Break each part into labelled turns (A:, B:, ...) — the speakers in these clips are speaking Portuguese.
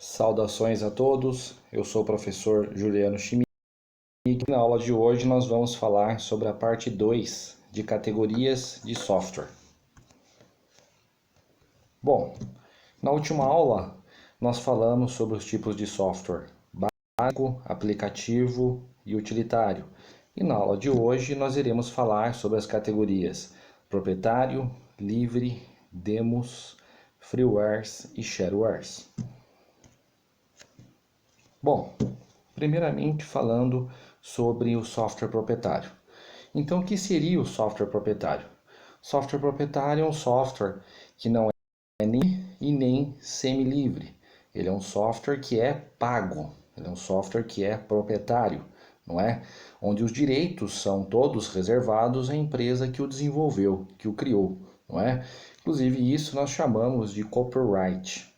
A: Saudações a todos, eu sou o professor Juliano Schmidt e na aula de hoje nós vamos falar sobre a parte 2 de categorias de software. Bom, na última aula nós falamos sobre os tipos de software básico, aplicativo e utilitário. E na aula de hoje nós iremos falar sobre as categorias proprietário, livre, demos, freewares e sharewares. Bom, primeiramente falando sobre o software proprietário. Então, o que seria o software proprietário? Software proprietário é um software que não é nem semi-livre. Ele é um software que é pago, ele é um software que é proprietário, não é? Onde os direitos são todos reservados à empresa que o desenvolveu, que o criou, não é? Inclusive isso nós chamamos de copyright.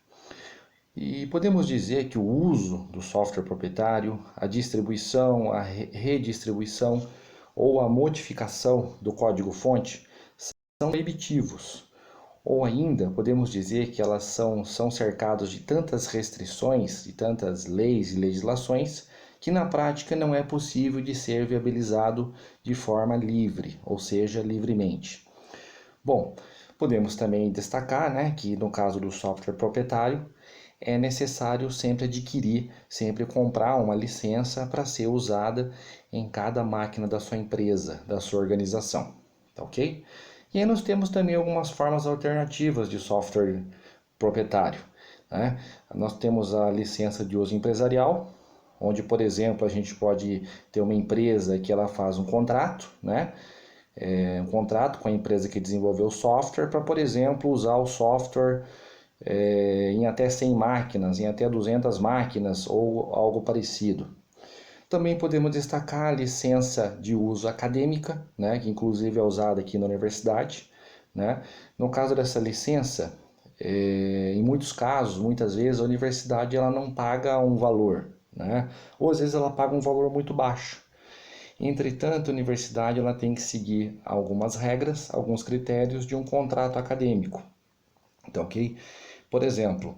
A: E podemos dizer que o uso do software proprietário, a distribuição, a redistribuição ou a modificação do código-fonte são proibitivos. Ou ainda podemos dizer que elas são cercadas de tantas restrições, de tantas leis e legislações, que na prática não é possível de ser viabilizado de forma livre, ou seja, livremente. Bom, podemos também destacar, que no caso do software proprietário, é necessário sempre adquirir, sempre comprar uma licença para ser usada em cada máquina da sua empresa, da sua organização, tá ok? E aí nós temos também algumas formas alternativas de software proprietário, né? Nós temos a licença de uso empresarial, onde, por exemplo, a gente pode ter uma empresa que ela faz um contrato, um contrato com a empresa que desenvolveu o software para, por exemplo, usar o software em até 100 máquinas, em até 200 máquinas ou algo parecido. Também podemos destacar a licença de uso acadêmica, que inclusive é usada aqui na universidade. No caso dessa licença, em muitos casos, muitas vezes, a universidade ela não paga um valor, ou às vezes ela paga um valor muito baixo. Entretanto, a universidade ela tem que seguir algumas regras, alguns critérios de um contrato acadêmico. Então, ok? Por exemplo,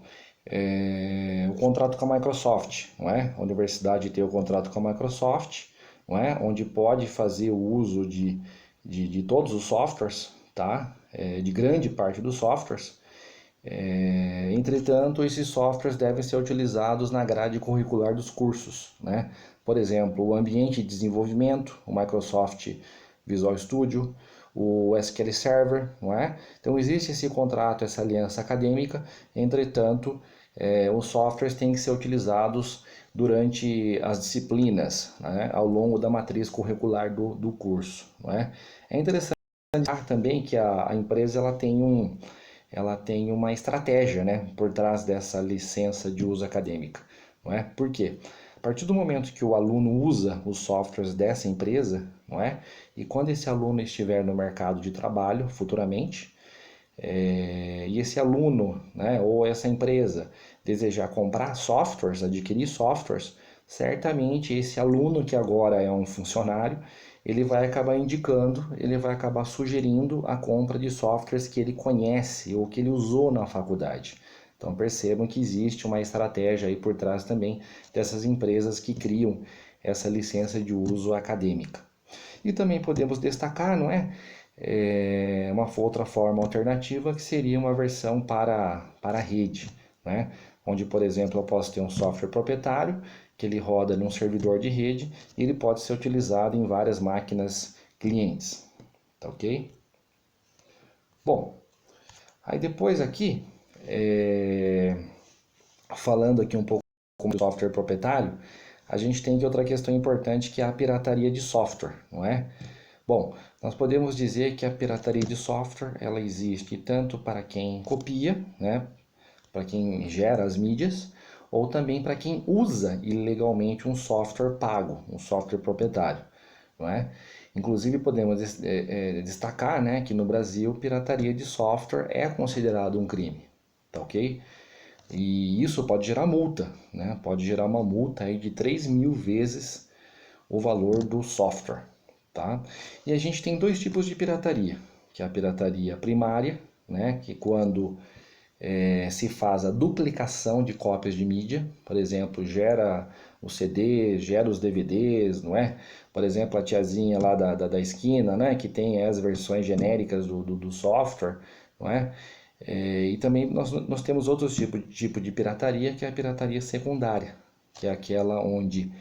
A: o contrato com a Microsoft, não é? A universidade tem o contrato com a Microsoft, não é? Onde pode fazer o uso de todos os softwares, tá? De grande parte dos softwares. Entretanto, esses softwares devem ser utilizados na grade curricular dos cursos, né? Por exemplo, o ambiente de desenvolvimento, o Microsoft Visual Studio, o SQL Server, não é? Então existe esse contrato, essa aliança acadêmica, entretanto, os softwares têm que ser utilizados durante as disciplinas, ao longo da matriz curricular do curso, não é? É interessante também que a empresa ela tem uma estratégia, por trás dessa licença de uso acadêmica, não é? Por quê? A partir do momento que o aluno usa os softwares dessa empresa, não é? E quando esse aluno estiver no mercado de trabalho futuramente, e esse aluno, ou essa empresa desejar comprar softwares, adquirir softwares, certamente esse aluno que agora é um funcionário, ele vai acabar indicando, ele vai acabar sugerindo a compra de softwares que ele conhece ou que ele usou na faculdade. Então percebam que existe uma estratégia aí por trás também dessas empresas que criam essa licença de uso acadêmica. E também podemos destacar, uma outra forma alternativa que seria uma versão para a rede, onde, por exemplo, eu posso ter um software proprietário que ele roda num servidor de rede e ele pode ser utilizado em várias máquinas clientes, tá ok? Bom, aí depois aqui, falando aqui um pouco do software proprietário, a gente tem outra questão importante que é a pirataria de software, não é? Bom, nós podemos dizer que a pirataria de software ela existe tanto para quem copia, para quem gera as mídias, ou também para quem usa ilegalmente um software pago, um software proprietário, não é? Inclusive podemos destacar, que no Brasil pirataria de software é considerado um crime, tá ok? E isso pode gerar multa, Pode gerar uma multa aí de 3.000 vezes o valor do software, tá? E a gente tem dois tipos de pirataria, que é a pirataria primária, que quando se faz a duplicação de cópias de mídia, por exemplo, gera os CDs, gera os DVDs, não é? Por exemplo, a tiazinha lá da esquina, né, que tem as versões genéricas do software, não é? E também nós temos outros tipo de pirataria, que é a pirataria secundária, que é aquela onde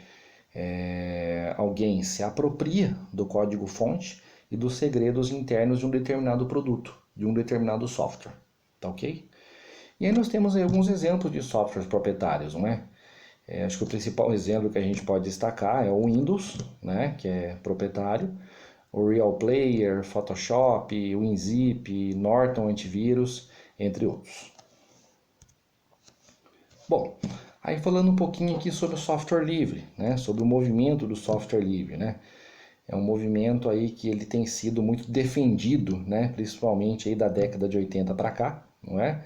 A: alguém se apropria do código-fonte e dos segredos internos de um determinado produto, de um determinado software, tá ok? E aí nós temos aí alguns exemplos de softwares proprietários, não é? Acho que o principal exemplo que a gente pode destacar é o Windows, né, que é proprietário, o Real Player, Photoshop, WinZip, Norton Antivírus, entre outros. Bom, aí falando um pouquinho aqui sobre o software livre, né, sobre o movimento do software livre, né? É um movimento aí que ele tem sido muito defendido, né, principalmente aí da década de 80 para cá, não é?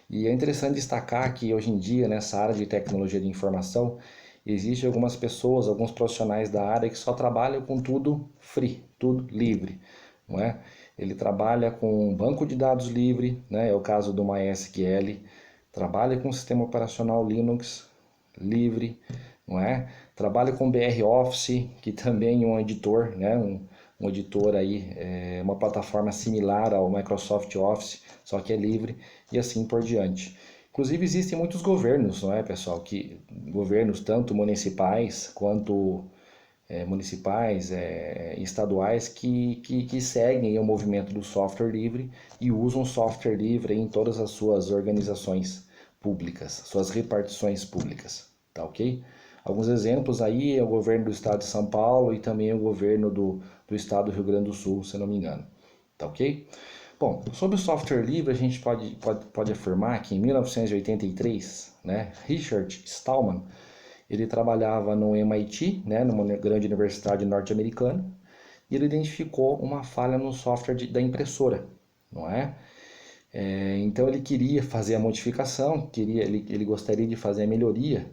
A: E é interessante destacar que hoje em dia, nessa área de tecnologia de informação, existem algumas pessoas, alguns profissionais da área que só trabalham com tudo free, tudo livre, não é? Ele trabalha com um banco de dados livre, né? É o caso do MySQL, trabalha com sistema operacional Linux livre, não é? Trabalha com BR Office, que também é um editor, né? Um editor aí, uma plataforma similar ao Microsoft Office, só que é livre e assim por diante. Inclusive existem muitos governos, não é, pessoal, que governos tanto municipais quanto estaduais que seguem o movimento do software livre e usam software livre em todas as suas organizações públicas, suas repartições públicas, tá ok? Alguns exemplos aí é o governo do estado de São Paulo e também o governo do estado do Rio Grande do Sul, se não me engano, tá ok? Bom, sobre o software livre, a gente pode afirmar que em 1983, né, Richard Stallman, ele trabalhava no MIT, né, numa grande universidade norte-americana, e ele identificou uma falha no software da impressora, não é? Então ele queria fazer a modificação, ele gostaria de fazer a melhoria,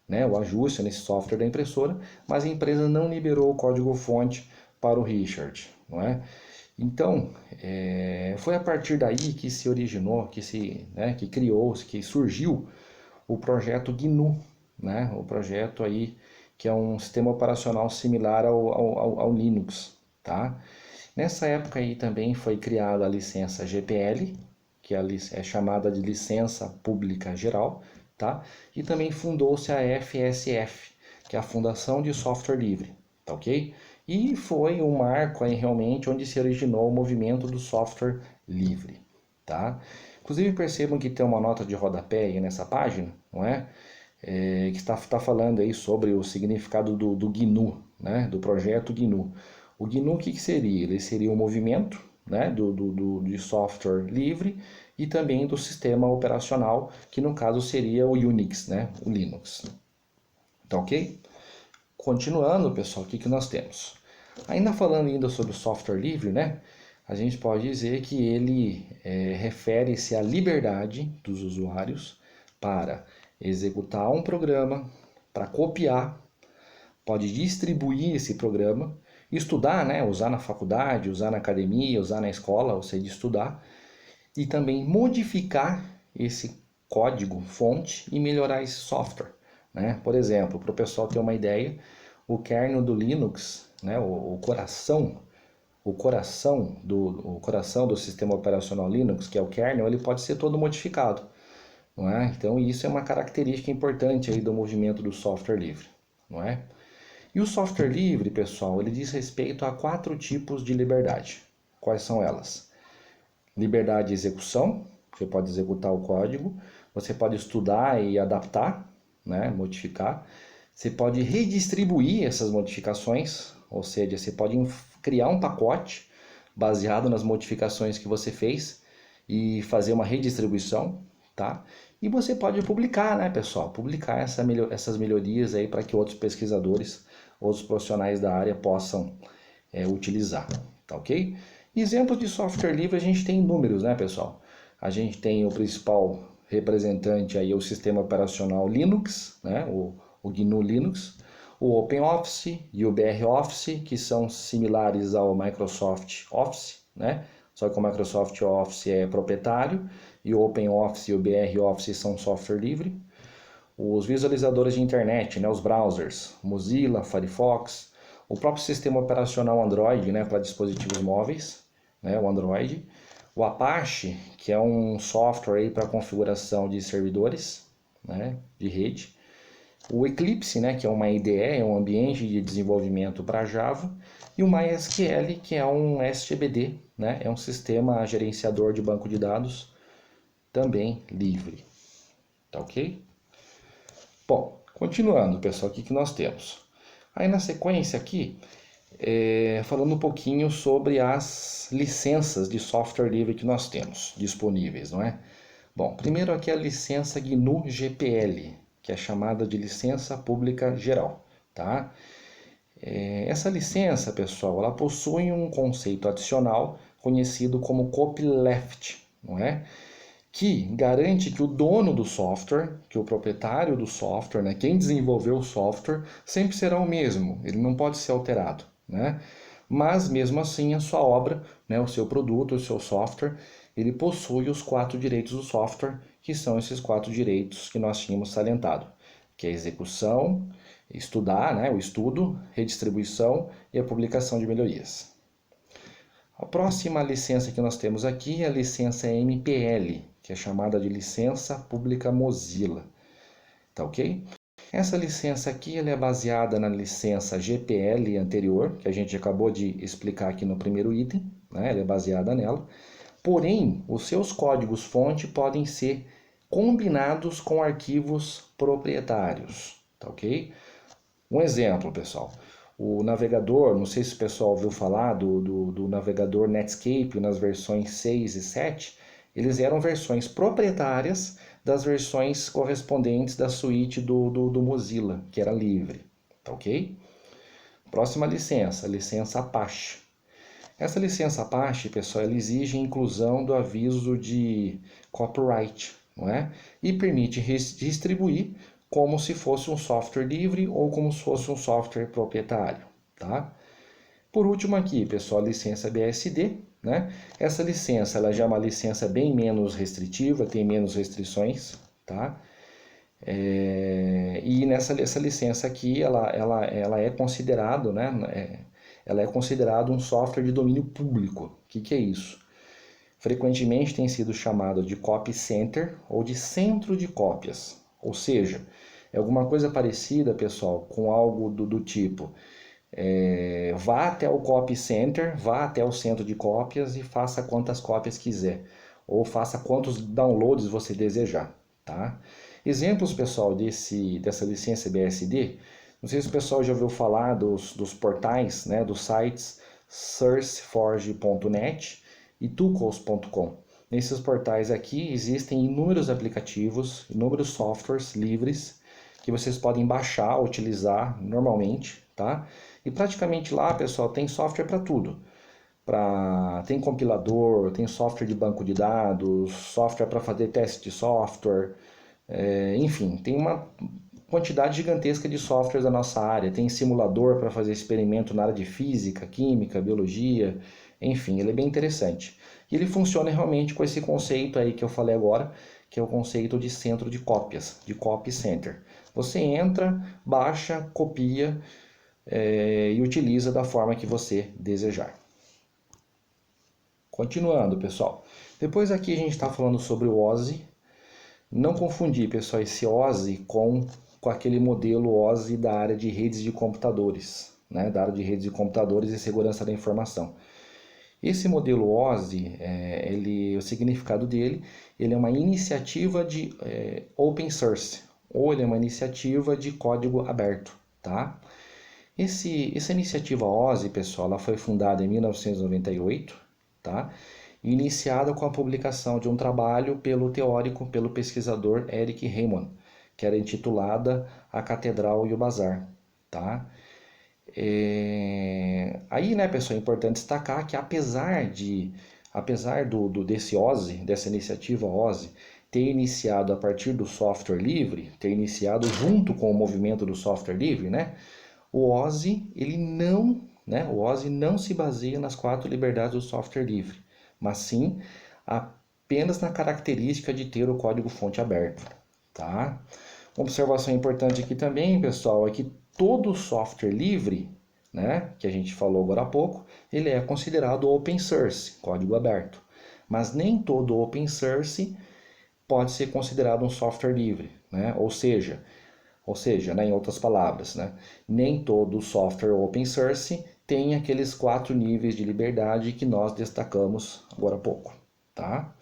A: né, o ajuste nesse software da impressora, mas a empresa não liberou o código-fonte para o Richard, não é? Então, foi a partir daí que se originou, que criou-se, que surgiu o projeto GNU, né? O projeto aí que é um sistema operacional similar ao Linux, tá? Nessa época aí também foi criada a licença GPL, que é chamada de Licença Pública Geral, tá? E também fundou-se a FSF, que é a Fundação de Software Livre, tá ok? E foi um marco aí realmente onde se originou o movimento do software livre, tá? Inclusive percebam que tem uma nota de rodapé aí nessa página, não é? Que está falando aí sobre o significado do GNU, né? Do projeto GNU. O GNU o que seria? Ele seria um movimento, né? De software livre e também do sistema operacional, que no caso seria o Unix, né? O Linux. Tá ok? Continuando, pessoal, o que nós temos? Ainda falando ainda sobre o software livre, né? A gente pode dizer que ele refere-se à liberdade dos usuários para executar um programa, para copiar, pode distribuir esse programa, estudar, né? Usar na faculdade, usar na academia, usar na escola, ou seja, estudar, e também modificar esse código fonte e melhorar esse software, né? Por exemplo, para o pessoal ter uma ideia, o kernel do Linux, né? O coração do sistema operacional Linux, que é o kernel, ele pode ser todo modificado, não é? Então isso é uma característica importante aí do movimento do software livre, não é? E o software livre, pessoal, ele diz respeito a 4 tipos de liberdade. Quais são elas? Liberdade de execução, você pode executar o código, você pode estudar e adaptar, né, modificar. Você pode redistribuir essas modificações, ou seja, você pode criar um pacote baseado nas modificações que você fez e fazer uma redistribuição, tá? E você pode publicar, né, pessoal? Publicar essas melhorias aí para que outros pesquisadores, outros profissionais da área possam utilizar, tá ok? Exemplos de software livre a gente tem inúmeros, né, pessoal? A gente tem o principal representante aí, o sistema operacional Linux, né, o GNU Linux, o OpenOffice e o BR Office, que são similares ao Microsoft Office, né, Só que o Microsoft Office é proprietário e o OpenOffice e o BR Office são software livre. Os visualizadores de internet, né, os browsers, Mozilla, Firefox, o próprio sistema operacional Android, né, para dispositivos móveis, né, o Android, o Apache, que é um software para configuração de servidores, né, de rede, o Eclipse, né, que é uma IDE, é um ambiente de desenvolvimento para Java, e o MySQL, que é um SGBD, né, é um sistema gerenciador de banco de dados, também livre. Tá ok? Bom, continuando, pessoal, o que nós temos? Aí na sequência aqui, falando um pouquinho sobre as licenças de software livre que nós temos disponíveis, não é? Bom, primeiro aqui a licença GNU GPL, que é chamada de licença pública geral, tá? Essa licença, pessoal, ela possui um conceito adicional conhecido como copyleft, não é? Que garante que o dono do software, que o proprietário do software, né, quem desenvolveu o software, sempre será o mesmo, ele não pode ser alterado, né? Mas mesmo assim a sua obra, né, o seu produto, o seu software, ele possui os 4 direitos do software, que são esses 4 direitos que nós tínhamos salientado, que é a execução, estudar, né, o estudo, redistribuição e a publicação de melhorias. A próxima licença que nós temos aqui é a licença MPL, que é chamada de licença pública Mozilla, tá ok? Essa licença aqui ela é baseada na licença GPL anterior, que a gente acabou de explicar aqui no primeiro item, né? Ela é baseada nela. Porém, os seus códigos-fonte podem ser combinados com arquivos proprietários, tá ok? Um exemplo, pessoal. O navegador, não sei se o pessoal ouviu falar do navegador Netscape nas versões 6 e 7, eles eram versões proprietárias das versões correspondentes da suíte do Mozilla, que era livre, tá ok? Próxima licença, licença Apache. Essa licença Apache, pessoal, ela exige a inclusão do aviso de copyright, não é? E permite distribuir como se fosse um software livre ou como se fosse um software proprietário, tá? Por último aqui, pessoal, a licença BSD, né? Essa licença, ela já é uma licença bem menos restritiva, tem menos restrições, tá? E essa licença aqui, ela é considerado, né? Ela é considerado um software de domínio público. O que é isso? Frequentemente tem sido chamado de copy center ou de centro de cópias. Ou seja, é alguma coisa parecida, pessoal, com algo do tipo vá até o copy center, vá até o centro de cópias e faça quantas cópias quiser. Ou faça quantos downloads você desejar, tá? Exemplos, pessoal, dessa licença BSD, não sei se o pessoal já ouviu falar dos portais, né, dos sites sourceforge.net e tucos.com. Nesses portais aqui existem inúmeros aplicativos, inúmeros softwares livres que vocês podem baixar, utilizar normalmente, tá? E praticamente lá, pessoal, tem software para tudo. Tem compilador, tem software de banco de dados, software para fazer teste de software, enfim, tem uma quantidade gigantesca de softwares da nossa área. Tem simulador para fazer experimento na área de física, química, biologia, enfim, ele é bem interessante. E ele funciona realmente com esse conceito aí que eu falei agora, que é o conceito de centro de cópias, de copy center. Você entra, baixa, copia e utiliza da forma que você desejar. Continuando, pessoal. Depois aqui a gente está falando sobre o OSI. Não confundir, pessoal, esse OSI com aquele modelo OSI da área de redes de computadores, né? Da área de redes de computadores e segurança da informação. Esse modelo OSI, o significado dele, ele é uma iniciativa de open source, ou ele é uma iniciativa de código aberto, tá? Essa iniciativa OSI, pessoal, ela foi fundada em 1998, tá? Iniciada com a publicação de um trabalho pelo teórico, pelo pesquisador Eric Raymond, que era intitulada A Catedral e o Bazar, tá? Aí, né, pessoal, é importante destacar que apesar desse OSI, dessa iniciativa OSI, ter iniciado a partir do software livre, ter iniciado junto com o movimento do software livre, né? O OSI, o OSI não se baseia nas 4 liberdades do software livre, mas sim apenas na característica de ter o código-fonte aberto, tá? Uma observação importante aqui também, pessoal, é que todo software livre, né, que a gente falou agora há pouco, ele é considerado open source, código aberto. Mas nem todo open source pode ser considerado um software livre, né? Ou seja, né, em outras palavras, né, nem todo software open source tem aqueles 4 níveis de liberdade que nós destacamos agora há pouco, tá?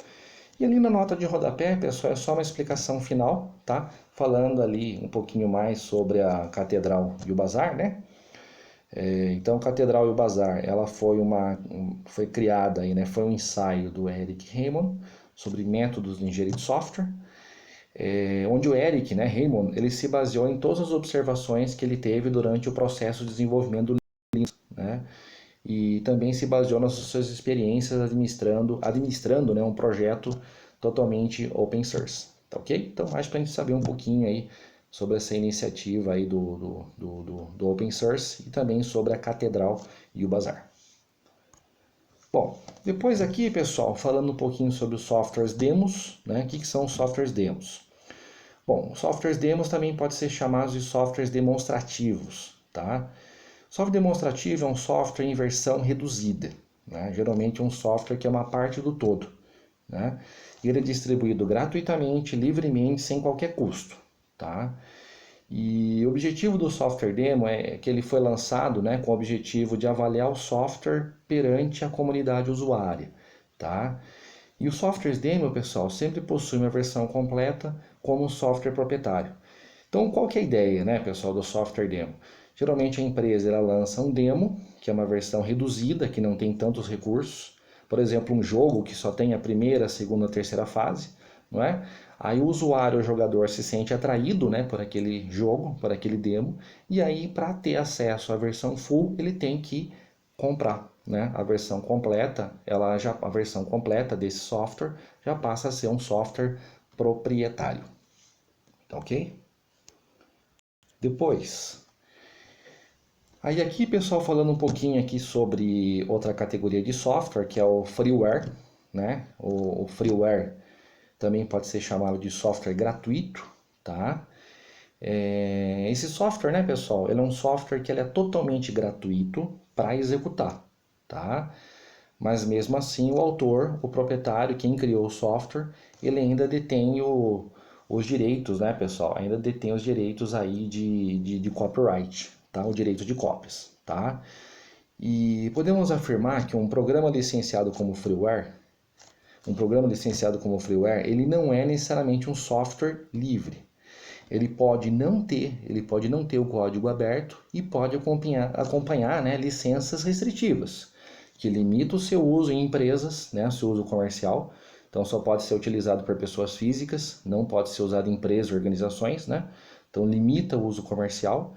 A: E ali na nota de rodapé, pessoal, é só uma explicação final, tá? Falando ali um pouquinho mais sobre a Catedral e o Bazar, né? Então, Catedral e o Bazar, ela foi criada aí, né? Foi um ensaio do Eric Raymond sobre métodos de engenharia de software, onde o Eric, né, Raymond, ele se baseou em todas as observações que ele teve durante o processo de desenvolvimento do Linux, né? E também se baseou nas suas experiências administrando, né, um projeto totalmente open source, tá ok? Então, acho para a gente saber um pouquinho aí sobre essa iniciativa aí do open source e também sobre a Catedral e o Bazar. Bom, depois aqui, pessoal, falando um pouquinho sobre os softwares demos, né? O que são os softwares demos? Bom, os softwares demos também podem ser chamados de softwares demonstrativos, tá? Software demonstrativo é um software em versão reduzida, né? Geralmente um software que é uma parte do todo, né? Ele é distribuído gratuitamente, livremente, sem qualquer custo, tá? E o objetivo do software demo é que ele foi lançado, né, com o objetivo de avaliar o software perante a comunidade usuária, tá? E os softwares demo, pessoal, sempre possuem uma versão completa como um software proprietário. Então, qual que é a ideia, né, pessoal, do software demo? Geralmente a empresa ela lança um demo, que é uma versão reduzida, que não tem tantos recursos. Por exemplo, um jogo que só tem a primeira, a segunda, a terceira fase, não é? Aí o usuário, o jogador, se sente atraído, né, por aquele jogo, por aquele demo, e aí para ter acesso à versão full, ele tem que comprar, né? A versão completa, a versão completa desse software já passa a ser um software proprietário, tá ok? Depois, aí aqui, pessoal, falando um pouquinho aqui sobre outra categoria de software, que é o freeware, né? O freeware também pode ser chamado de software gratuito, tá? Esse software, né, pessoal, ele é um software que ele é totalmente gratuito para executar, tá? Mas mesmo assim, o autor, o proprietário, quem criou o software, ele ainda detém os direitos, né, pessoal? Ainda detém os direitos aí de copyright, tá? O direito de cópias, tá? E podemos afirmar que um programa licenciado como freeware, ele não é necessariamente um software livre. Ele pode não ter o código aberto e pode acompanhar, né, licenças restritivas, que limitam o seu uso em empresas, né, seu uso comercial. Então só pode ser utilizado por pessoas físicas, não pode ser usado em empresas ou organizações, né? Então limita o uso comercial.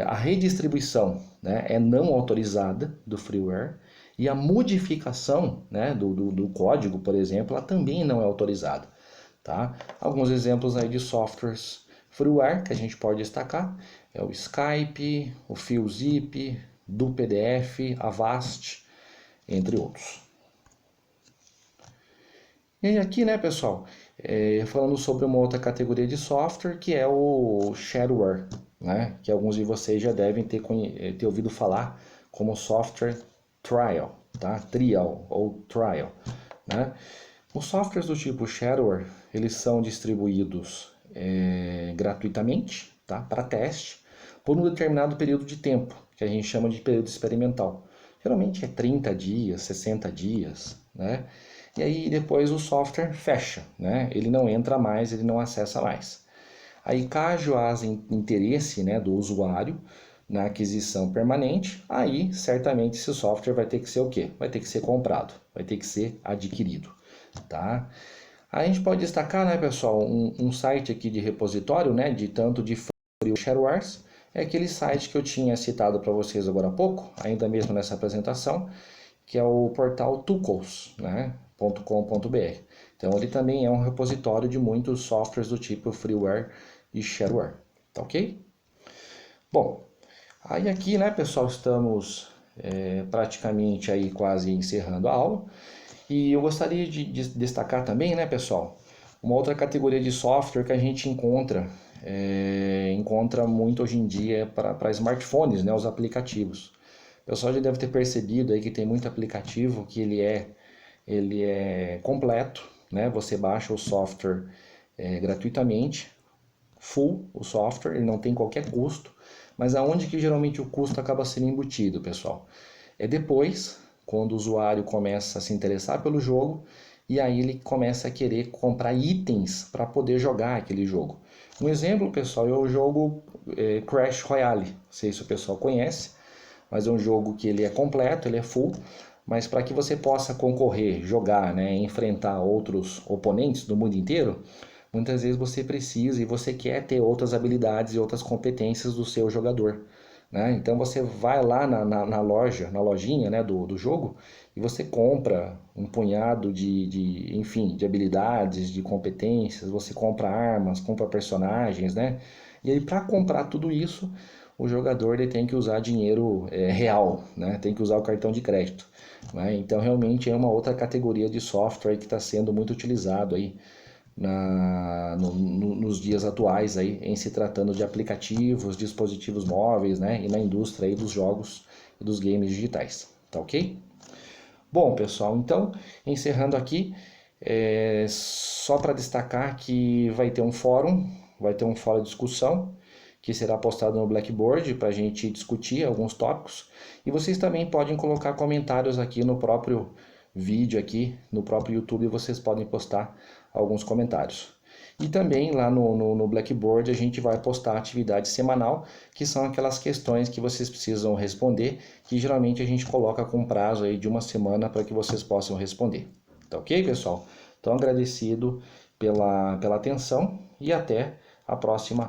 A: A redistribuição, né, é não autorizada do freeware e a modificação, né, do código, por exemplo, ela também não é autorizada. Tá? Alguns exemplos aí de softwares freeware que a gente pode destacar é o Skype, o FeelZip, do PDF, Avast, entre outros. E aí aqui, né, pessoal, falando sobre uma outra categoria de software que é o shareware, né, que alguns de vocês já devem ter ouvido falar como software trial, tá? Trial ou trial, né? Os softwares do tipo shareware, eles são distribuídos gratuitamente, tá? Para teste, por um determinado período de tempo, que a gente chama de período experimental. Geralmente é 30 dias, 60 dias, né? E aí depois o software fecha, né? Ele não entra mais, ele não acessa mais. Aí caso haja interesse, né, do usuário na aquisição permanente, aí certamente esse software vai ter que ser o quê? Vai ter que ser comprado, vai ter que ser adquirido, tá? A gente pode destacar, né, pessoal, um site aqui de repositório, né, de tanto de free sharewares, é aquele site que eu tinha citado para vocês agora há pouco, ainda mesmo nessa apresentação, que é o portal tucos, né, .com.br. Então ele também é um repositório de muitos softwares do tipo freeware e shareware, tá ok? Bom, aí aqui, né, pessoal, estamos praticamente aí quase encerrando a aula. E eu gostaria de destacar também, né, pessoal, uma outra categoria de software que a gente encontra muito hoje em dia para smartphones, né, os aplicativos. O pessoal já deve ter percebido aí que tem muito aplicativo que ele é completo, né? Você baixa o software gratuitamente, full o software, ele não tem qualquer custo, mas aonde que geralmente o custo acaba sendo embutido, pessoal? É depois, quando o usuário começa a se interessar pelo jogo e aí ele começa a querer comprar itens para poder jogar aquele jogo. Um exemplo, pessoal, é o jogo Crash Royale. Não sei se o pessoal conhece, mas é um jogo que ele é completo, ele é full, mas para que você possa concorrer, jogar, né, enfrentar outros oponentes do mundo inteiro, muitas vezes você precisa e você quer ter outras habilidades e outras competências do seu jogador. Né? Então você vai lá na loja, na lojinha, né, do jogo e você compra um punhado enfim, de habilidades, de competências, você compra armas, compra personagens, né? E aí para comprar tudo isso, o jogador ele tem que usar dinheiro real, né? Tem que usar o cartão de crédito. Né? Então realmente é uma outra categoria de software que está sendo muito utilizado aí nos dias atuais aí, em se tratando de aplicativos, dispositivos móveis, né, e na indústria aí dos jogos e dos games digitais, tá ok? Bom, pessoal, então, encerrando aqui, só para destacar que vai ter um fórum de discussão, que será postado no Blackboard para a gente discutir alguns tópicos, e vocês também podem colocar comentários aqui no próprio vídeo aqui, no próprio YouTube, vocês podem postar alguns comentários. E também lá no Blackboard a gente vai postar a atividade semanal, que são aquelas questões que vocês precisam responder, que geralmente a gente coloca com prazo aí de uma semana para que vocês possam responder. Tá ok, pessoal? Então agradecido pela atenção e até a próxima